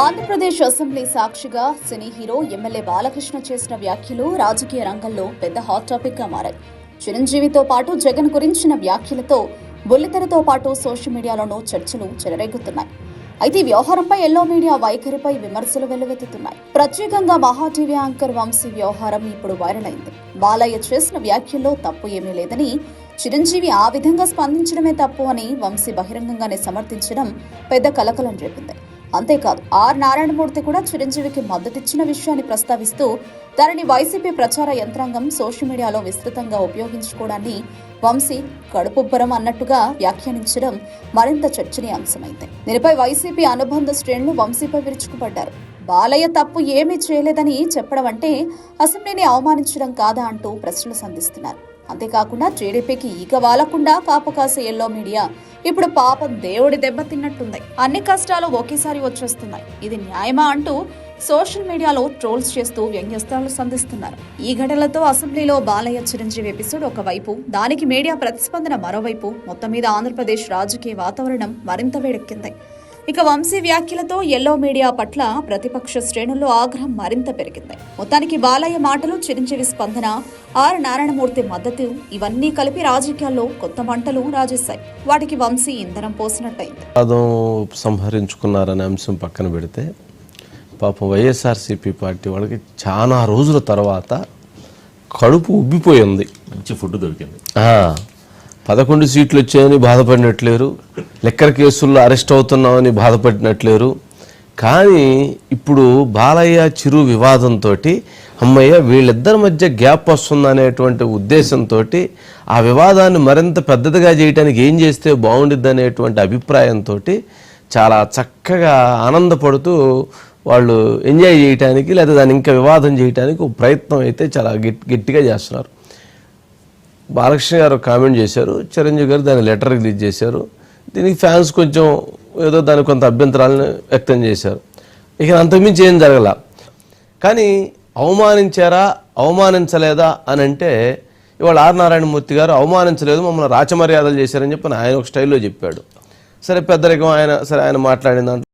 Andhra Pradesh assembly సాక్షిగా cine hero MLA Balakrishna చేసిన వ్యాఖ్యలు రాజకీయ రంగంలో పెద్ద హాట్ టాపిక్ గా మారాయి. చిరంజీవితో పాటు జగన్ గురించిన వ్యాఖ్యలతో బుల్లితెరతో పాటు సోషల్ మీడియాలోనూ చర్చలు చెలరేగుతున్నాయి. అయితే ఈ వ్యవహారంపై ఎల్లో మీడియా వైఖరిపై విమర్శలు వెల్లువెత్తుతున్నాయి. ప్రత్యేకంగా మహా టీవీ యాంకర్ వంశీ వ్యవహారం ఇప్పుడు వైరల్ అయింది. బాలయ్య చేసిన వ్యాఖ్యల్లో తప్పు ఏమీ లేదని, చిరంజీవి ఆ విధంగా స్పందించడమే తప్పు అని వంశీ బహిరంగంగానే సమర్థించడం పెద్ద కలకలం రేపింది. అంతేకాదు, ఆర్ నారాయణమూర్తి కూడా చిరంజీవికి మద్దతిచ్చిన విషయాన్ని ప్రస్తావిస్తూ దానిని వైసీపీ ప్రచార యంత్రాంగం సోషల్ మీడియాలో విస్తృతంగా ఉపయోగించుకోవడాన్ని వంశీ కడుపుబ్బరం అన్నట్టుగా వ్యాఖ్యానించడం మరింత చర్చనీయాంశమైంది. దీనిపై వైసీపీ అనుబంధ శ్రేణులు వంశీపై విరుచుకుపడ్డారు. బాలయ్య తప్పు ఏమీ చేయలేదని చెప్పడం అంటే అసెంబ్లీని అవమానించడం కాదా అంటూ ప్రశ్నలు సంధిస్తున్నారు. అంతేకాకుండా టీడీపీకి ఈగ వాలకుండా కాపు కాసే ఎల్లో మీడియా ఇప్పుడు పాపం దేవుడి దెబ్బతిన్నట్టుంది. అన్ని కష్టాలు ఒకేసారి వచ్చేస్తున్నాయి, ఇది న్యాయమా అంటూ సోషల్ మీడియాలో ట్రోల్స్ చేస్తూ వ్యంగ్యస్త్రాలు సంధిస్తున్నారు. ఈ ఘటనలతో అసెంబ్లీలో బాలయ్య చిరంజీవి ఎపిసోడ్ ఒకవైపు, దానికి మీడియా ప్రతిస్పందన మరోవైపు, మొత్తం మీద ఆంధ్రప్రదేశ్ రాజకీయ వాతావరణం మరింత వేడెక్కింది. ఇక వంశీ వ్యాఖ్యలతో ఎల్లో మీడియా పట్ల ప్రతిపక్ష శ్రేణుల్లో ఆగ్రహం మరింత పెరిగింది. మొత్తానికి బాలయ్య మాటలు, చిరంజీవి స్పందన, ఆర్ నారాయణమూర్తి మద్దతు ఇవన్నీ కలిపి రాజకీయాల్లో కొత్త మంటలు రాజేశాయి. వాటికి వంశీ ఇంధనం పోసినట్టయింది. సంహరించుకున్నారనే అంశం పక్కన పెడితే, పాపం వైఎస్ఆర్సీపీ పార్టీ వాళ్ళకి చాలా రోజుల తర్వాత కడుపు ఉబ్బిపోయింది. మంచి ఫుడ్ దొరికింది. 11 సీట్లు వచ్చాయని బాధపడినట్లేరు, లిక్కర్ కేసుల్లో అరెస్ట్ అవుతున్నామని బాధపడినట్లేరు. కానీ ఇప్పుడు బాలయ్య చిరు వివాదంతో అమ్మయ్య వీళ్ళిద్దరి మధ్య గ్యాప్ వస్తుందనేటువంటి ఉద్దేశంతో ఆ వివాదాన్ని మరింత పెద్దదిగా చేయడానికి ఏం చేస్తే బాగుండిద్ది అనేటువంటి అభిప్రాయంతో చాలా చక్కగా ఆనందపడుతూ వాళ్ళు ఎంజాయ్ చేయడానికి, లేదా దాన్ని ఇంకా వివాదం చేయడానికి ఒక ప్రయత్నం అయితే చాలా గట్టిగా చేస్తున్నారు. బాలకృష్ణ గారు కామెంట్ చేశారు, చిరంజీవి గారు దాన్ని లెటర్ రిలీజ్ చేశారు. దీనికి ఫ్యాన్స్ కొంచెం ఏదో దానికి కొంత అభ్యంతరాలను వ్యక్తం చేశారు. ఇక అంతకుమించి ఏం జరగల. కానీ అవమానించారా అవమానించలేదా అని అంటే, ఇవాళ ఆర్ నారాయణమూర్తి గారు అవమానించలేదు, మమ్మల్ని రాచమర్యాదలు చేశారని చెప్పి ఆయన ఒక స్టైల్లో చెప్పాడు. సరే పెద్దరికం ఆయన, సరే ఆయన మాట్లాడిన దాంట్లో